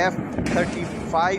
F-35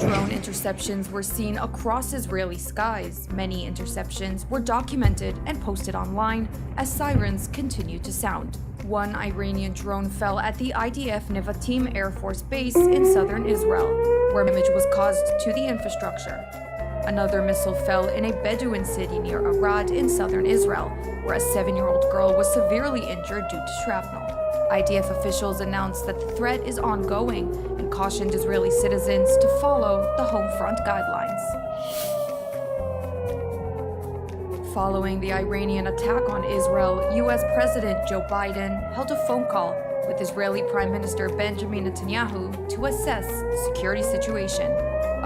Drone interceptions were seen across Israeli skies. Many interceptions were documented and posted online as sirens continued to sound. One Iranian drone fell at the IDF Nevatim Air Force Base in southern Israel, where damage was caused to the infrastructure. Another missile fell in a Bedouin city near Arad in southern Israel, where a 7-year-old girl was severely injured due to shrapnel. IDF officials announced that the threat is ongoing and cautioned Israeli citizens to follow the home front guidelines. Following the Iranian attack on Israel, US President Joe Biden held a phone call with Israeli Prime Minister Benjamin Netanyahu to assess the security situation.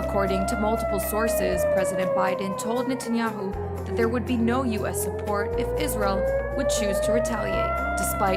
According to multiple sources, President Biden told Netanyahu that there would be no US support if Israel would choose to retaliate, despite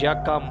1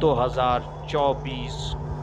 2024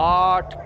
8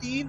3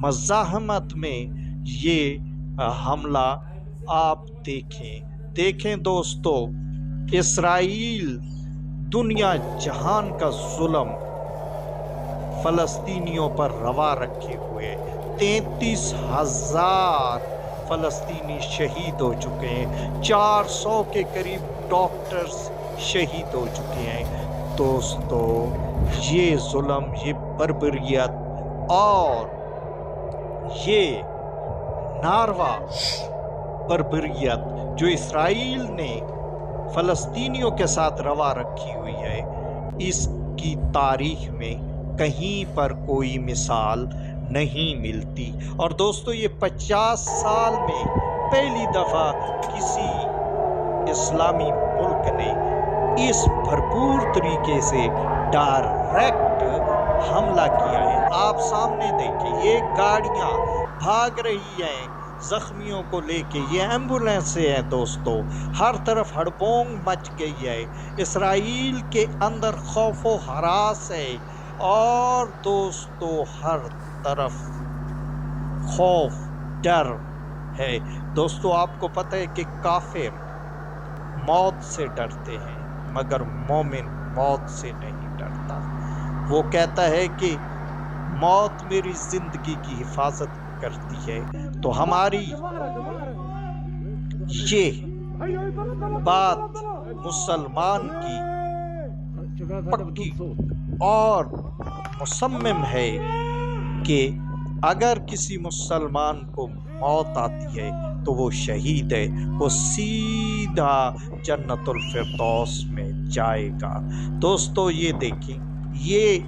مزاحمت میں یہ حملہ آپ دیکھیں دوستو، اسرائیل دنیا جہان کا ظلم فلسطینیوں پر روا رکھے ہوئے 33,000 فلسطینی شہید ہو چکے ہیں، 400 کے قریب ڈاکٹرز شہید ہو چکے ہیں۔ دوستو، یہ ظلم، یہ بربریت اور یہ ناروا بربریت جو اسرائیل نے فلسطینیوں کے ساتھ روا رکھی ہوئی ہے، اس کی تاریخ میں کہیں پر کوئی مثال نہیں ملتی۔ اور دوستو، یہ 50 سال میں پہلی دفعہ کسی اسلامی ملک نے اس بھرپور طریقے سے ڈائریکٹ حملہ کیا ہے۔ آپ سامنے دیکھیں، یہ گاڑیاں بھاگ رہی ہیں زخمیوں کو لے کے، یہ ایمبولینسیں ہیں دوستو، ہر طرف ہڑبونگ مچ گئی ہے، اسرائیل کے اندر خوف و ہراس ہے، اور دوستو ہر طرف خوف، ڈر ہے۔ دوستو، آپ کو پتہ ہے کہ کافر موت سے ڈرتے ہیں مگر مومن موت سے نہیں ڈرتا۔ وہ کہتا ہے کہ موت میری زندگی کی حفاظت کرتی ہے۔ تو ہماری یہ بات مسلمان کی پکی اور مصمم ہے کہ اگر کسی مسلمان کو موت آتی ہے تو وہ شہید ہے، وہ سیدھا جنت الفردوس میں جائے گا۔ دوستو، یہ دیکھیں، یہ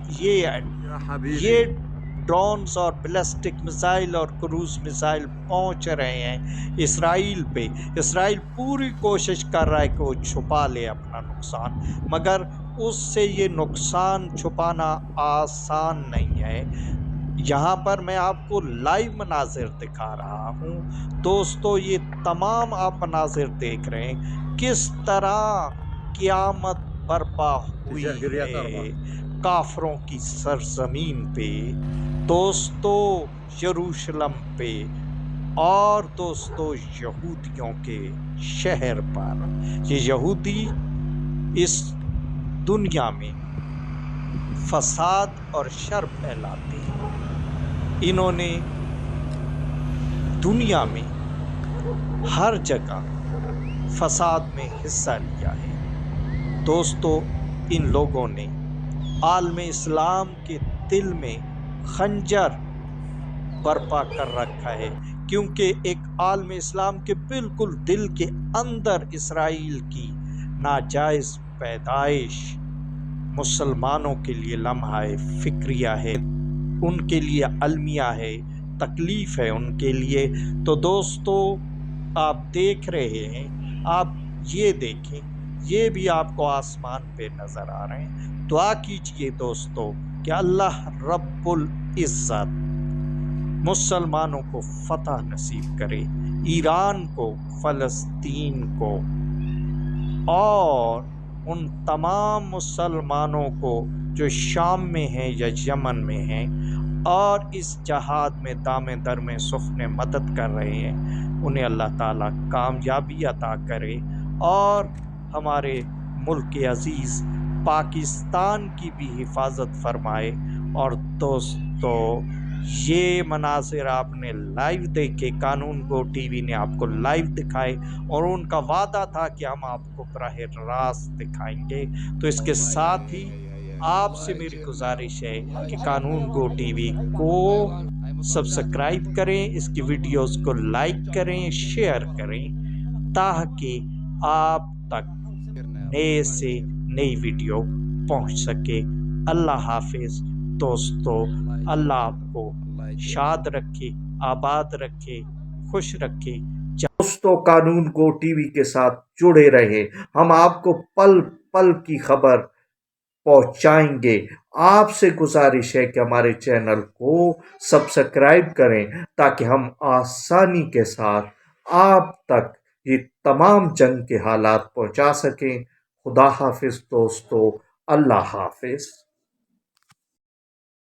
ڈرونز اور بیلسٹک میزائل اور کروز میزائل پہنچ رہے ہیں اسرائیل پہ۔ اسرائیل پوری کوشش کر رہا ہے کہ وہ چھپا لے اپنا نقصان، مگر اس سے یہ نقصان چھپانا آسان نہیں ہے۔ یہاں پر میں آپ کو لائیو مناظر دکھا رہا ہوں دوستو، یہ تمام آپ مناظر دیکھ رہے ہیں کس طرح قیامت برپا ہوئی ہے کافروں کی سرزمین پہ دوستو، یروشلم پہ، اور دوستو یہودیوں کے شہر پر۔ یہ یہودی اس دنیا میں فساد اور شر پھیلاتے ہیں۔ انہوں نے دنیا میں ہر جگہ فساد میں حصہ لیا ہے۔ دوستو، ان لوگوں نے عالم اسلام کے دل میں خنجر برپا کر رکھا ہے، کیونکہ ایک عالم اسلام کے بالکل دل کے اندر اسرائیل کی ناجائز پیدائش مسلمانوں کے لیے لمحہ فکریہ ہے، ان کے لیے المیہ ہے، تکلیف ہے ان کے لیے۔ تو دوستو، آپ دیکھ رہے ہیں، آپ یہ دیکھیں، یہ بھی آپ کو آسمان پہ نظر آ رہے ہیں۔ دعا کیجئے دوستو کہ اللہ رب العزت مسلمانوں کو فتح نصیب کرے، ایران کو، فلسطین کو، اور ان تمام مسلمانوں کو جو شام میں ہیں یا یمن میں ہیں اور اس جہاد میں دامے در میں سخن مدد کر رہے ہیں، انہیں اللہ تعالیٰ کامیابی عطا کرے، اور ہمارے ملک عزیز پاکستان کی بھی حفاظت فرمائے۔ اور دوستو، یہ مناظر آپ نے لائیو دیکھے، قانون گو ٹی وی نے آپ کو لائیو دکھائے، اور ان کا وعدہ تھا کہ ہم آپ کو براہ راست دکھائیں گے۔ تو اس کے ساتھ ہی آپ سے میری گزارش ہے کہ قانون گو ٹی وی کو سبسکرائب کریں، اس کی ویڈیوز کو لائک کریں، شیئر کریں، تاکہ آپ تک نئے سے نئی ویڈیو پہنچ سکے۔ اللہ حافظ دوستو، اللہ آپ کو شاد رکھے، آباد رکھے، خوش رکھے۔ دوستو، قانون گو ٹی وی کے ساتھ جڑے رہے، ہم آپ کو پل پل کی خبر پہنچائیں گے۔ آپ سے گزارش ہے کہ ہمارے چینل کو سبسکرائب کریں تاکہ ہم آسانی کے ساتھ آپ تک یہ تمام جنگ کے حالات پہنچا سکیں۔ خدا حافظ دوستو، اللہ حافظ۔